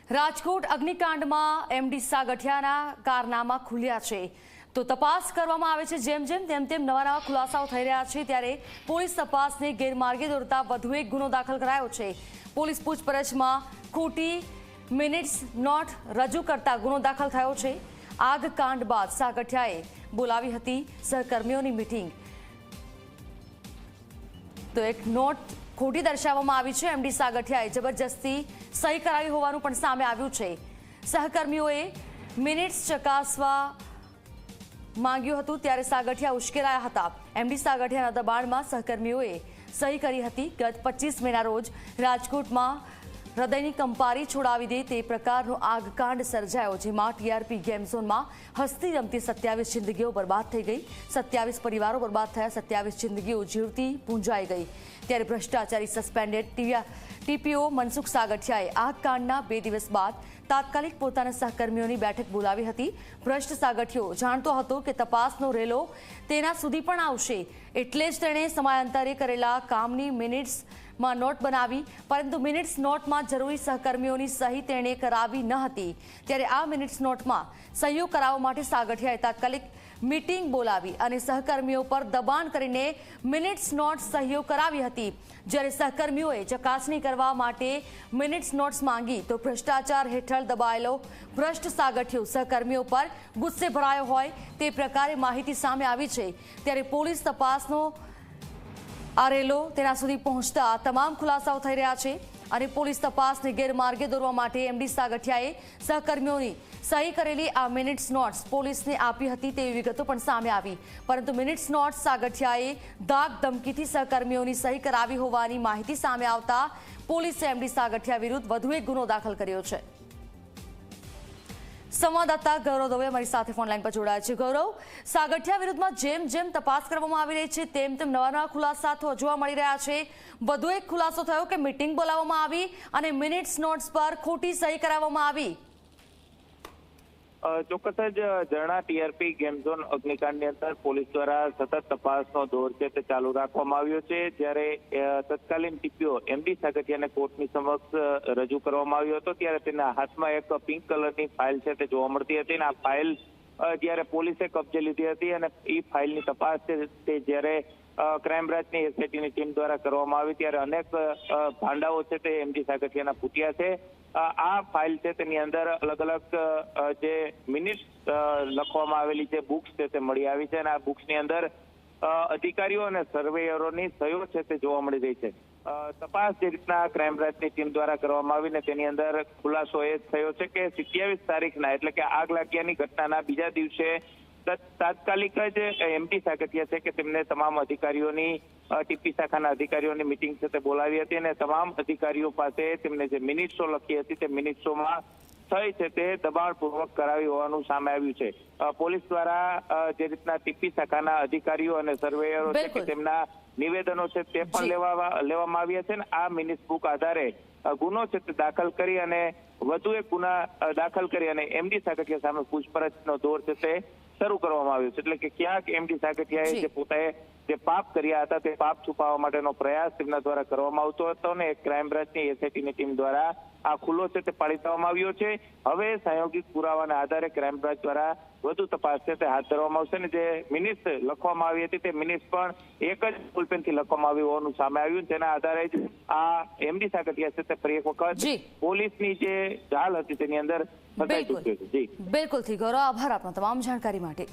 Rajkot અગ્નિકાંડમાં MD સાગઠિયાના કારનામા ખુલ્યા છે તો તપાસ કરવામાં આવે છે। જેમ તેમ નવા ખુલાસાઓ થઈ રહ્યા છે ત્યારે પોલીસ તપાસને ગેરમાર્ગે દોરતા વધુ એક ગુનો દાખલ કરાયો છે। પોલીસ પૂછપરછમાં ખોટી મિનિટ્સ નોટ રજૂ કરતા ગુનો દાખલ થયો છે। આગ કાંડ બાદ સાગઠિયાએ બોલાવી હતી સહકર્મીઓની મીટિંગ, તો એક નોટ ખોટી દર્શાવવામાં આવી છે। એમડી સાગઠિયાએ જબરજસ્તી સહી કરાવી હોવાનું પણ સામે આવ્યું છે। સહકર્મીઓએ મિનિટ્સ ચકાસવા માંગ્યું હતું ત્યારે સાગઠિયા ઉશ્કેરાયા હતા। એમડી સાગઠિયાના દબાણમાં સહકર્મીઓએ સહી કરી હતી। ગત 25 મેના રોજ રાજકોટમાં હૃદયની કંપારી છોડાવી દે તે પ્રકારનો આગકાંડ સર્જાયો, જેમાં ટીઆરપી ગેમ ઝોનમાં હસતી રમતી 27 જિંદગીઓ બરબાદ થઈ ગઈ, 27 પરિવારો બરબાદ થયા, 27 જિંદગીઓ જીવતી પૂંજાઈ ગઈ। ત્યારે ભ્રષ્ટાચારી સસ્પેન્ડેડ ટીપીઓ મનસુખ સાગઠિયાએ આગકાંડના 2 દિવસ બાદ તાત્કાલિક પોતાના સહકર્મીઓની બેઠક બોલાવી હતી। ભ્રષ્ટ સાગઠિયો જાણતો હતો કે તપાસનો રેલો તેના સુધી પણ આવશે, એટલે જ તેણે સમયાંતરે કરેલા કામની મિનિટ્સમાં નોટ બનાવી, પરંતુ મિનિટ્સ નોટમાં જરૂરી સહકર્મીઓની સહી તેણે કરાવી ન હતી। ત્યારે આ મિનિટ્સ નોટમાં સહીઓ કરાવવા માટે સાગઠિયાએ તાત્કાલિક મીટિંગ બોલાવી અને સહકર્મીઓ પર દબાણ કરીને મિનિટ્સ નોટ સહીઓ કરાવી હતી। જ્યારે સહકર્મીઓએ ચકાસણી કરવા માટે મિનિટ્સ નોટ્સ માંગી તો ભ્રષ્ટાચાર હેઠળ દબાયેલો ભ્રષ્ટ સાગઠિયો સહકર્મીઓ પર ગુસ્સે ભરાયો હોય તે પ્રકારે માહિતી સામે આવી છે। ત્યારે પોલીસ તપાસનો આ રેલો તેના સુધી પહોંચતા તમામ ખુલાસાઓ થઈ રહ્યા છે અને પોલીસ તપાસને ગેરમાર્ગે દોરવા માટે એમડી સાગઠિયાએ સહકર્મીઓની સહી કરેલી આ મિનિટ્સ નોટ્સ પોલીસને આપી હતી તેવી વિગતો પણ સામે આવી, પરંતુ મિનિટ્સ નોટ્સ સાગઠિયાએ ધાક ધમકીથી સહકર્મીઓની સહી કરાવી હોવાની માહિતી સામે આવતા પોલીસે એમડી સાગઠિયા વિરુદ્ધ વધુ એક ગુનો દાખલ કર્યો છે। સંવાદદાતા ગૌરવ દવે અમારી સાથે ફોનલાઈન પર જોડાયા છે। ગૌરવ, સાગઠિયા વિરુદ્ધમાં જેમ તપાસ કરવામાં આવી રહી છે તેમ નવા ખુલાસા જોવા મળી રહ્યા છે। વધુ એક ખુલાસો થયો કે મીટિંગ બોલાવવામાં આવી અને મિનિટ્સ નોટ્સ પર ખોટી સહી કરાવવામાં આવી। ચોક્કસ જ ઝરણા ટીઆરપી ગેમ ઝોન અગ્નિકાંડની અંદર પોલીસ દ્વારા સતત તપાસનો દોર છે તે ચાલુ રાખવામાં આવ્યો છે। જ્યારે તત્કાલીન ટીપીઓ એમડી સાગઠિયાને કોર્ટની સમક્ષ રજૂ કરવામાં આવ્યો હતો ત્યારે તેના હાથમાં એક પિંક કલરની ફાઇલ છે તે જોવા મળતી હતી અને આ ફાઇલ જ્યારે પોલીસે કબજે લીધી હતી અને એ ફાઇલની તપાસ છે તે જ્યારે ક્રાઇમ બ્રાન્ચની એસઆઈટીની ટીમ દ્વારા કરવામાં આવી ત્યારે અનેક ભાંડાઓ છે તે એમડી સાગઠિયાના ફૂટ્યા છે। આ ફાઇલ છે તેની અંદર અલગ અલગ જે મિનિટ્સ લખવામાં આવેલી જે બુક્સ છે તે મળી આવી છે અને આ બુક્સની અંદર અધિકારીઓ અને સર્વેયરોની સહીઓ છે તે જોવા મળી રહી છે। તપાસ જે રીતના ક્રાઇમ બ્રાન્ચની ટીમ દ્વારા કરવામાં આવીને તેની અંદર ખુલાસો એ થયો છે કે 27 તારીખના એટલે કે આગ લાગ્યાની ઘટનાના બીજા દિવસે તાત્કાલિક જ એમડી સાગઠિયા છે કે તેમને તમામ અધિકારીઓની ટીપી શાખાના અધિકારીઓની મિટિંગ છે તે બોલાવી હતી અને તમામ અધિકારીઓ પાસે તેમને જે મિનિટ્સો લખી હતી તે મિનિટ્સોમાં સહી છે તે દબાણપૂર્વક કરાવી હોવાનું સામે આવ્યું છે। પોલીસ દ્વારા જે રીતના ટીપી શાખાના અધિકારીઓ અને સર્વેયરો છે કે તેમના નિવેદનો છે તે પણ લેવામાં આવ્યા છે અને આ મિનિટ્સ બુક આધારે ગુનો છે તે દાખલ કરી અને વધુ એક ગુના દાખલ કરી અને એમડી સાગઠિયા સામે પૂછપરછનો દોર છે તે શરૂ કરવામાં આવ્યો છે। એટલે કે ક્યાંક એમડી સાગઠિયાએ જે પોતાએ જે પાપ કર્યા હતા તે પાપ છુપાવવા માટેનો પ્રયાસ તેમના દ્વારા કરવામાં આવતો હતો અને ક્રાઇમ બ્રાન્ચની એસઆઈટીની ટીમ દ્વારા આ ખુલ્લો છે તે પાડી દેવામાં આવ્યો છે। હવે સંયોગિક પુરાવાના આધારે ક્રાઇમ બ્રાન્ચ દ્વારા વધુ તપાસ છે તે હાથ ધરવામાં આવશે અને જે મિનિટ્સ લખવામાં આવી હતી તે મિનિટ્સ પણ એક જ બોલપેનથી લખવામાં આવી હોવાનું સામે આવ્યું, તેના આધારે જ આ એમડી સાગઠિયા છે તે ફરી એક વખત પોલીસની જે ચાલ હતી તેની અંદર ફસાઈ ચૂક્યો છે। બિલકુલ થી ગૌરવ, આભાર આપનો તમામ જાણકારી માટે।